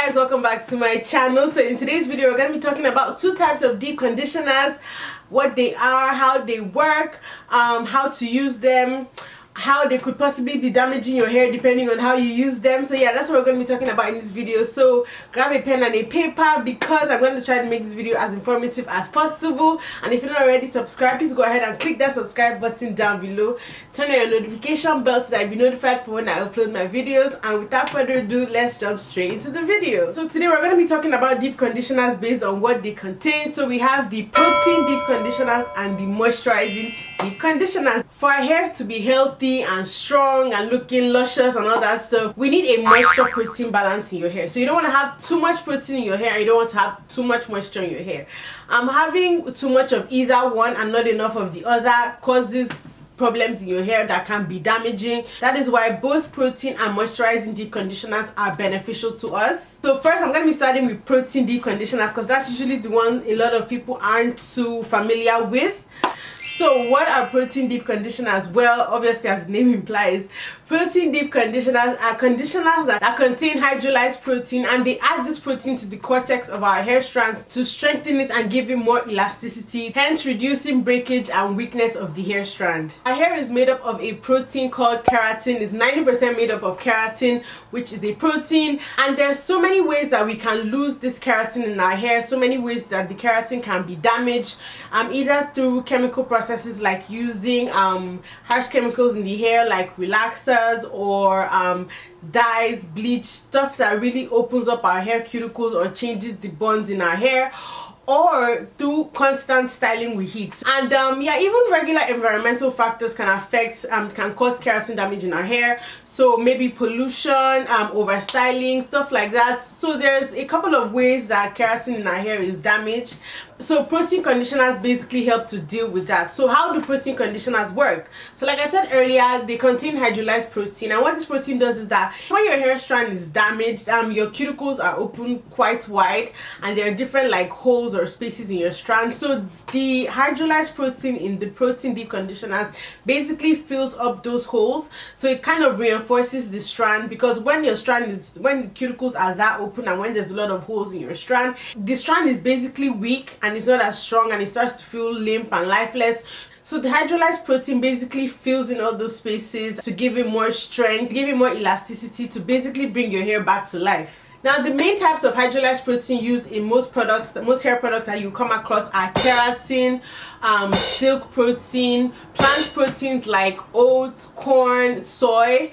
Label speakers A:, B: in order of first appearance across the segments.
A: Guys, welcome back to my channel. So in today's video we're going to be talking about two types of deep conditioners, what they are, how they work, how to use them, how they could possibly be damaging your hair depending on how you use them. So yeah, that's what we're going to be talking about in this video. So grab a pen and a paper because I'm going to try to make this video as informative as possible. And if you're not already subscribed, please go ahead and click that subscribe button down below. Turn on your notification bell so that you'll be notified for when I upload my videos. And without further ado, let's jump straight into the video. So today we're going to be talking about deep conditioners based on what they contain. So we have the protein deep conditioners and the moisturizing deep conditioners. For our hair to be healthy and strong and looking luscious and all that stuff, we need a moisture protein balance in your hair. So you don't want to have too much protein in your hair and you don't want to have too much moisture in your hair. Having too much of either one and not enough of the other causes problems in your hair that can be damaging. That is why both protein and moisturizing deep conditioners are beneficial to us. So first I'm going to be starting with protein deep conditioners because that's usually the one a lot of people aren't too familiar with. So what are protein deep conditioners? Well, obviously as the name implies, protein deep conditioners are conditioners that contain hydrolyzed protein, and they add this protein to the cortex of our hair strands to strengthen it and give it more elasticity, hence reducing breakage and weakness of the hair strand. Our hair is made up of a protein called keratin. It's 90% made up of keratin, which is a protein, and there's so many ways that we can lose this keratin in our hair, so many ways that the keratin can be damaged, either through chemical processes like using harsh chemicals in the hair like relaxers or dyes, bleach, stuff that really opens up our hair cuticles or changes the bonds in our hair, or through constant styling with heat. And yeah, even regular environmental factors can affect can cause keratin damage in our hair. So maybe pollution, overstyling, stuff like that. So there's a couple of ways that keratin in our hair is damaged. So protein conditioners basically help to deal with that. So how do protein conditioners work? So like I said earlier, they contain hydrolyzed protein, and what this protein does is that when your hair strand is damaged, your cuticles are open quite wide and there are different like holes or spaces in your strand. So the hydrolyzed protein in the protein deep conditioners basically fills up those holes, so it kind of reinforces the strand, because when the cuticles are that open and when there's a lot of holes in your strand, the strand is basically weak and it's not as strong and it starts to feel limp and lifeless. So the hydrolyzed protein basically fills in all those spaces to give it more strength, give it more elasticity, to basically bring your hair back to life. Now the main types of hydrolyzed protein used in most hair products that you come across are keratin, silk protein, plant proteins like oats, corn, soy,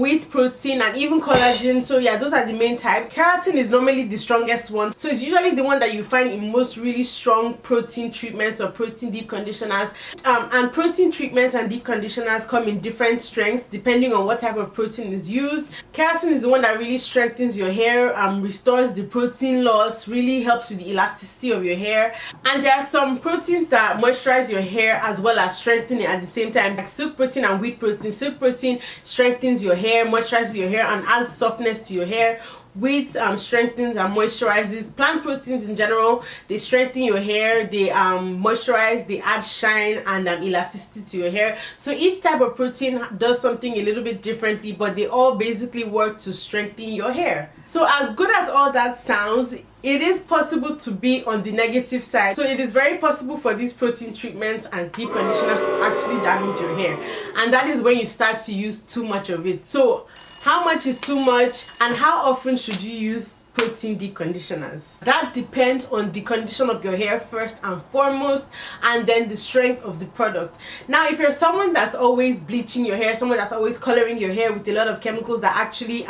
A: wheat protein, and even collagen. So yeah, those are the main types. Keratin is normally the strongest one, so it's usually the one that you find in most really strong protein treatments or protein deep conditioners. And protein treatments and deep conditioners come in different strengths depending on what type of protein is used. Keratin is the one that really strengthens your hair, restores the protein loss, really helps with the elasticity of your hair. And there are some proteins that moisturize your hair as well as strengthen it at the same time, like silk protein and wheat protein. Silk protein strengthens your hair, moisturizes your hair, and adds softness to your hair. Wheat strengthens and moisturizes. Plant proteins in general, they strengthen your hair, they moisturize, they add shine and elasticity to your hair. So each type of protein does something a little bit differently, but they all basically work to strengthen your hair. So as good as all that sounds, it is possible to be on the negative side. So it is very possible for these protein treatments and deep conditioners to actually damage your hair, and that is when you start to use too much of it. So how much is too much, and how often should you use protein deep conditioners? That depends on the condition of your hair first and foremost, and then the strength of the product. Now if you're someone that's always bleaching your hair, someone that's always coloring your hair with a lot of chemicals that actually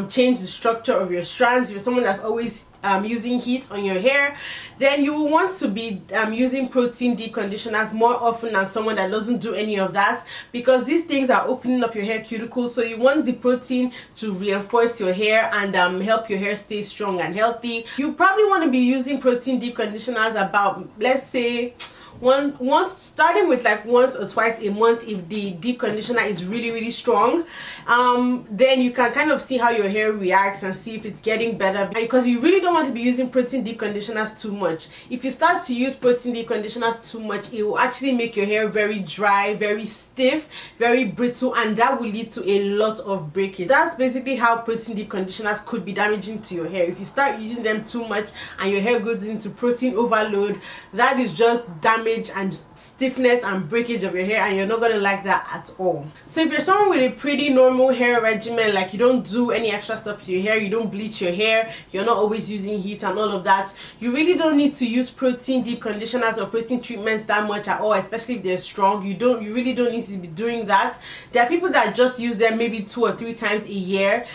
A: change the structure of your strands, if you're someone that's always using heat on your hair, then you will want to be using protein deep conditioners more often than someone that doesn't do any of that, because these things are opening up your hair cuticles. So you want the protein to reinforce your hair and help your hair stay strong and healthy. You probably want to be using protein deep conditioners about, let's say, once starting with like once or twice a month. If the deep conditioner is really strong, then you can kind of see how your hair reacts and see if it's getting better, because you really don't want to be using protein deep conditioners too much. If you start to use protein deep conditioners too much, it will actually make your hair very dry, very stiff, very brittle, and that will lead to a lot of breakage. That's basically how protein deep conditioners could be damaging to your hair. If you start using them too much and your hair goes into protein overload, that is just damage and stiffness and breakage of your hair, and you're not gonna like that at all. So if you're someone with a pretty normal hair regimen, like you don't do any extra stuff to your hair, you don't bleach your hair, you're not always using heat and all of that, you really don't need to use protein deep conditioners or protein treatments that much at all, especially if they're strong. You really don't need to be doing that. There are people that just use them maybe 2 or 3 times a year.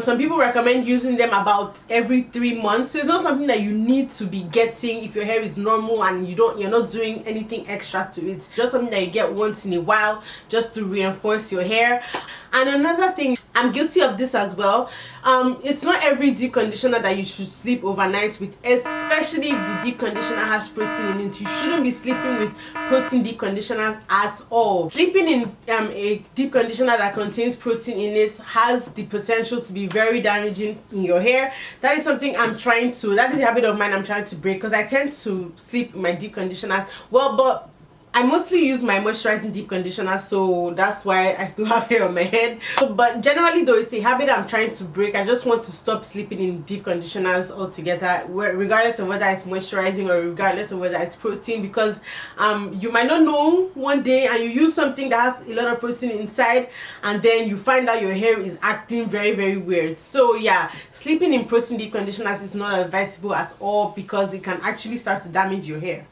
A: Some people recommend using them about every 3 months. So it's not something that you need to be getting if your hair is normal and you're not doing anything extra to it. Just something that you get once in a while just to reinforce your hair. And another thing, I'm guilty of this as well. It's not every deep conditioner that you should sleep overnight with, especially if the deep conditioner has protein in it. You shouldn't be sleeping with protein deep conditioners at all. Sleeping in a deep conditioner that contains protein in it has the potential to be very damaging in your hair. That is something that is a habit of mine I'm trying to break, because I tend to sleep in my deep conditioners. Well, but I mostly use my moisturizing deep conditioner, so that's why I still have hair on my head. But generally though, it's a habit I'm trying to break. I just want to stop sleeping in deep conditioners altogether, regardless of whether it's moisturizing or regardless of whether it's protein, because you might not know one day and you use something that has a lot of protein inside, and then you find out your hair is acting very weird. So yeah, sleeping in protein deep conditioners is not advisable at all, because it can actually start to damage your hair.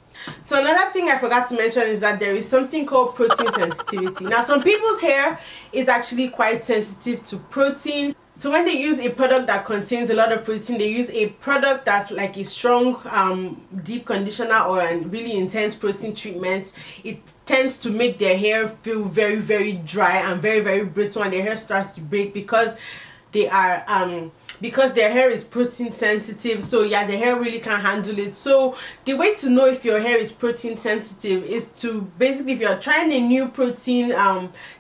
A: So another thing I forgot to mention is that there is something called protein sensitivity. Now, some people's hair is actually quite sensitive to protein. So when they use a product that contains a lot of protein, they use a product that's like a strong deep conditioner or a really intense protein treatment, it tends to make their hair feel very dry and very brittle, and their hair starts to break because they are because their hair is protein sensitive. So yeah, their hair really can't handle it. So the way to know if your hair is protein sensitive is to basically, if you're trying a new protein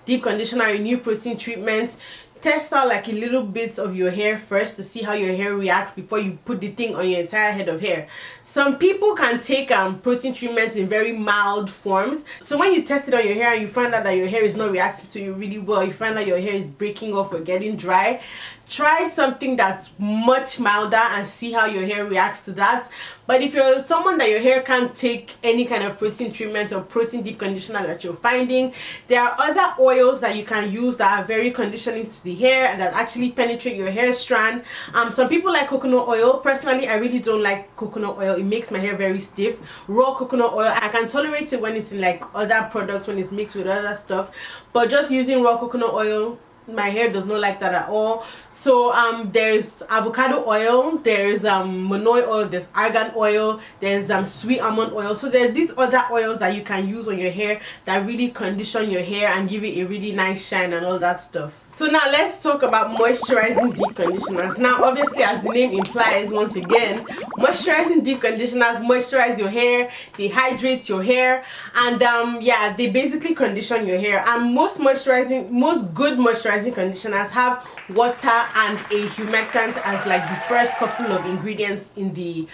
A: deep conditioner, a new protein treatment, test out like a little bit of your hair first to see how your hair reacts before you put the thing on your entire head of hair. Some people can take protein treatments in very mild forms. So when you test it on your hair and you find out that your hair is not reacting to you really well, you find out your hair is breaking off or getting dry, try something that's much milder and see how your hair reacts to that. But if you're someone that your hair can't take any kind of protein treatment or protein deep conditioner that you're finding, there are other oils that you can use that are very conditioning to the hair and that actually penetrate your hair strand. Some people like coconut oil. Personally, I really don't like coconut oil. It makes my hair very stiff. Raw coconut oil, I can tolerate it when it's in like other products, when it's mixed with other stuff, but just using raw coconut oil, my hair does not like that at all. So there's avocado oil, there's monoi oil, there's argan oil, there's sweet almond oil. So there's these other oils that you can use on your hair that really condition your hair and give it a really nice shine and all that stuff. So now let's talk about moisturizing deep conditioners. Now obviously, as the name implies, once again, moisturizing deep conditioners moisturize your hair, they hydrate your hair, and yeah, they basically condition your hair. And most good moisturizing conditioners have water and a humectant as like the first couple of ingredients in the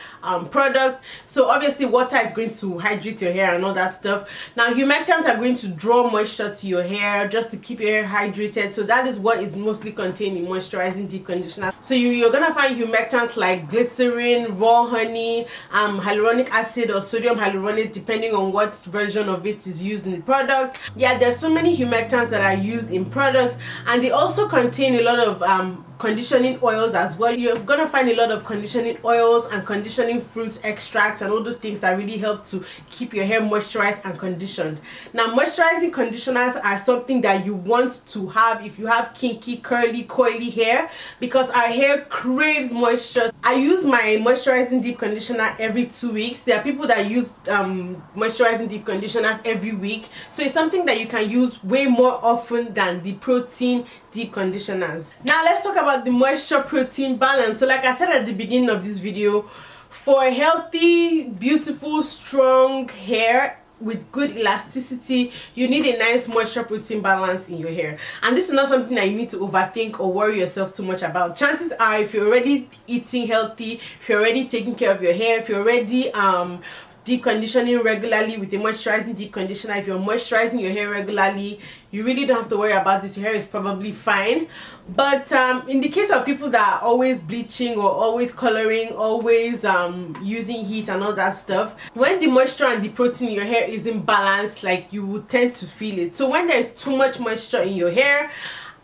A: product. So obviously water is going to hydrate your hair and all that stuff. Now humectants are going to draw moisture to your hair just to keep your hair hydrated. So that is what is mostly contained in moisturizing deep conditioner. So you're gonna find humectants like glycerin, raw honey, hyaluronic acid or sodium hyaluronate, depending on what version of it is used in the product. Yeah, there's so many humectants that are used in products, and they also contain a lot of conditioning oils as well. You're gonna find a lot of conditioning oils and conditioning fruit extracts and all those things that really help to keep your hair moisturized and conditioned. Now moisturizing conditioners are something that you want to have if you have kinky, curly, coily hair, because our hair craves moisture. I use my moisturizing deep conditioner every 2 weeks. There are people that use moisturizing deep conditioners every week, so it's something that you can use way more often than the protein deep conditioners. Now let's talk about the moisture protein balance. So like I said at the beginning of this video, for healthy, beautiful, strong hair, with good elasticity, you need a nice moisture protein balance in your hair. And this is not something that you need to overthink or worry yourself too much about. Chances are, if you're already eating healthy, if you're already taking care of your hair, if you're already deep conditioning regularly with a moisturizing deep conditioner, if you're moisturizing your hair regularly, you really don't have to worry about this. Your hair is probably fine. But in the case of people that are always bleaching or always coloring, always using heat and all that stuff, when the moisture and the protein in your hair isn't balanced, like, you would tend to feel it. So when there's too much moisture in your hair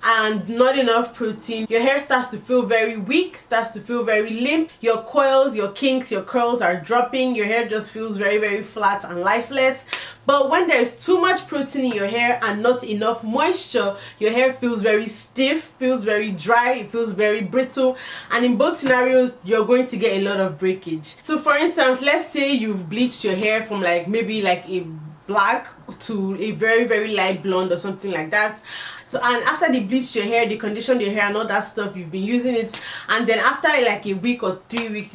A: and not enough protein, your hair starts to feel very weak, starts to feel very limp. Your coils, your kinks, your curls are dropping. Your hair just feels very, very flat and lifeless. But when there's too much protein in your hair and not enough moisture, your hair feels very stiff, feels very dry, it feels very brittle, and in both scenarios you're going to get a lot of breakage. So for instance, let's say you've bleached your hair from maybe a black to a very, very light blonde or something like that. So, and after they bleached your hair, they conditioned your hair and all that stuff, you've been using it, and then after like a week or 3 weeks,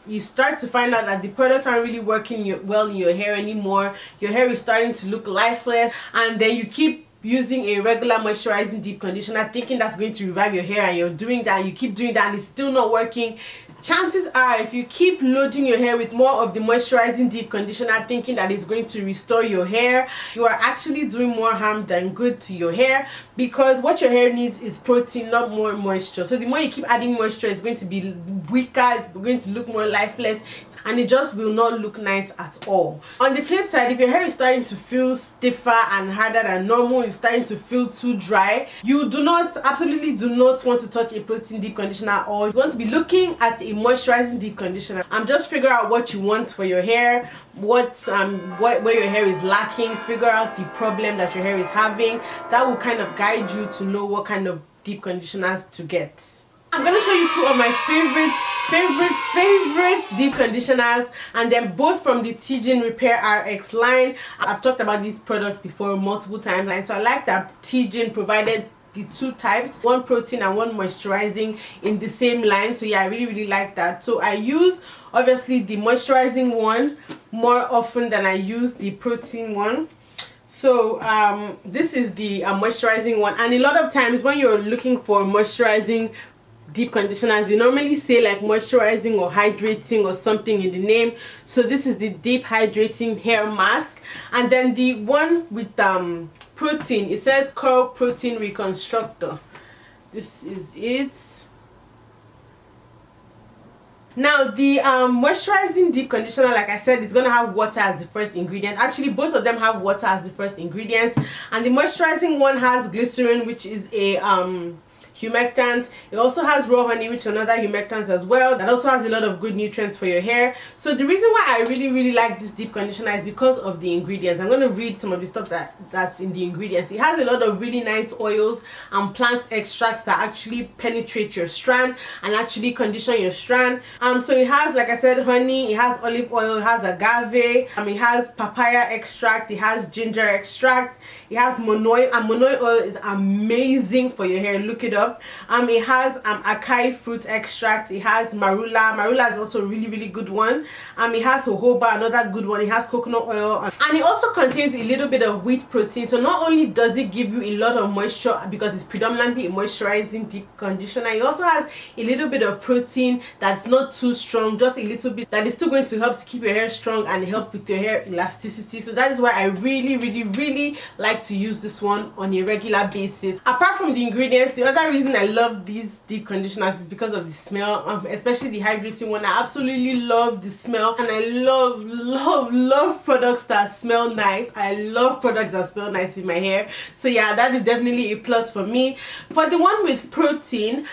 A: you start to find out that the products aren't really working well in your hair anymore. Your hair is starting to look lifeless, and then you keep using a regular moisturizing deep conditioner thinking that's going to revive your hair, and you're doing that, and you keep doing that, and it's still not working. Chances are, if you keep loading your hair with more of the moisturizing deep conditioner thinking that it's going to restore your hair, you are actually doing more harm than good to your hair, because what your hair needs is protein, not more moisture. So the more you keep adding moisture, it's going to be weaker, it's going to look more lifeless, and it just will not look nice at all. On the flip side, if your hair is starting to feel stiffer and harder than normal, it's starting to feel too dry, you absolutely do not want to touch a protein deep conditioner, or you want to be looking at a moisturizing deep conditioner. Just figure out what you want for your hair, where your hair is lacking, figure out the problem that your hair is having. That will kind of guide you to know what kind of deep conditioners to get. I'm going to show you two of my favorite deep conditioners, and they're both from the Teijin Repair RX line. I've talked about these products before multiple times, and so I like that Teijin provided the two types, one protein and one moisturizing, in the same line. So yeah, I really like that. So I use obviously the moisturizing one more often than I use the protein one. So this is the moisturizing one, and a lot of times when you're looking for moisturizing deep conditioners, they normally say like moisturizing or hydrating or something in the name. So this is the deep hydrating hair mask, and then the one with protein, it says curl protein reconstructor. This is it. Now the moisturizing deep conditioner, like I said, is going to have water as the first ingredient. Actually, both of them have water as the first ingredient, and the moisturizing one has glycerin, which is a humectant. It also has raw honey, which is another humectant as well, that also has a lot of good nutrients for your hair. So the reason why I really like this deep conditioner is because of the ingredients. I'm going to read some of the stuff that's in the ingredients. It has a lot of really nice oils and plant extracts that actually penetrate your strand and actually condition your strand. So it has, like I said, honey, it has olive oil, it has agave, it has papaya extract, it has ginger extract, it has monoi, and monoi oil is amazing for your hair. Look it up. It has acai fruit extract, it has marula is also a really good one. It has jojoba, another good one. It has coconut oil, and it also contains a little bit of wheat protein. So not only does it give you a lot of moisture because it's predominantly a moisturizing deep conditioner, it also has a little bit of protein that's not too strong, just a little bit, that is still going to help to keep your hair strong and help with your hair elasticity. So that is why I really like to use this one on a regular basis. Apart from the ingredients, the other reason I love these deep conditioners is because of the smell, especially the hydrating one. I absolutely love the smell, and I love products that smell nice. I love products that smell nice in my hair. So yeah, that is definitely a plus for me. For the one with protein,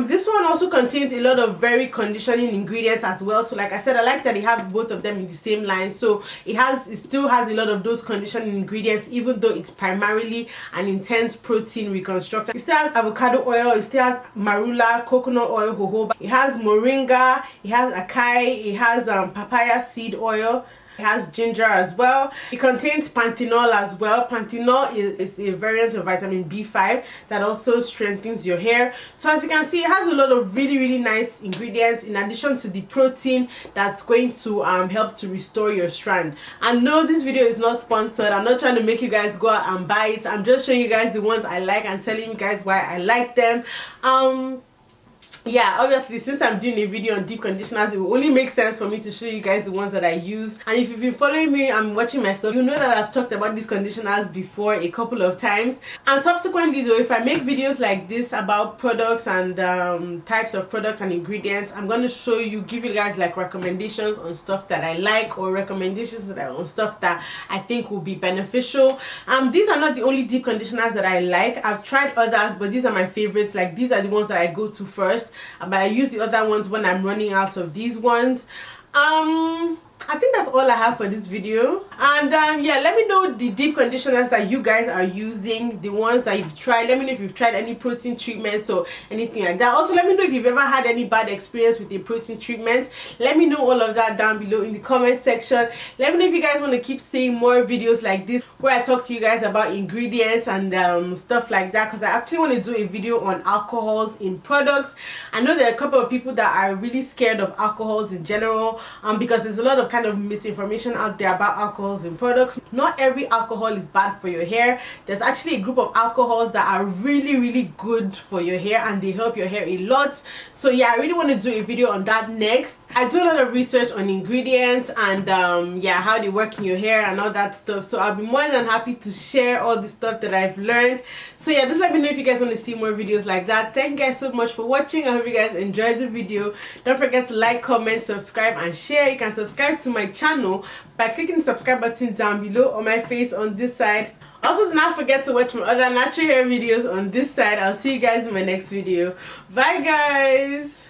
A: this one also contains a lot of very conditioning ingredients as well. So like I said, I like that they have both of them in the same line. So it still has a lot of those conditioning ingredients, even though it's primarily an intense protein reconstructor. It still has avocado oil, it still has marula, coconut oil, jojoba, it has moringa, it has acai, it has papaya seed oil, It has ginger as well. It contains panthenol as well. Panthenol is a variant of vitamin B5 that also strengthens your hair. So as you can see, it has a lot of really nice ingredients in addition to the protein that's going to help to restore your strand. And no, this video is not sponsored. I'm not trying to make you guys go out and buy it. I'm just showing you guys the ones I like and telling you guys why I like them. Yeah, obviously since I'm doing a video on deep conditioners, it will only make sense for me to show you guys the ones that I use. And if you've been following me and watching my stuff, you know that I've talked about these conditioners before a couple of times. And subsequently though, if I make videos like this about products and types of products and ingredients, I'm going to show you, give you guys like recommendations on stuff that I like, or recommendations that on stuff that I think will be beneficial. These are not the only deep conditioners that I like. I've tried others, but these are my favorites. Like, these are the ones that I go to first, but I use the other ones when I'm running out of these ones. I think that's all I have for this video. And yeah, let me know the deep conditioners that you guys are using, the ones that you've tried. Let me know if you've tried any protein treatments or anything like that. Also, let me know if you've ever had any bad experience with a protein treatment. Let me know all of that down below in the comment section. Let me know if you guys want to keep seeing more videos like this where I talk to you guys about ingredients and stuff like that, because I actually want to do a video on alcohols in products. I know there are a couple of people that are really scared of alcohols in general, because there's a lot of kind of misinformation out there about alcohols in products. Not every alcohol is bad for your hair. There's actually a group of alcohols that are really good for your hair, and they help your hair a lot. So yeah, I really want to do a video on that next. I do a lot of research on ingredients and yeah, how they work in your hair and all that stuff. So I'll be more than happy to share all the stuff that I've learned. So yeah, just let me know if you guys want to see more videos like that. Thank you guys so much for watching. I hope you guys enjoyed the video. Don't forget to like, comment, subscribe and share. You can subscribe to my channel by clicking the subscribe button down below on my face on this side. Also, do not forget to watch my other natural hair videos on this side. I'll see you guys in my next video. Bye guys.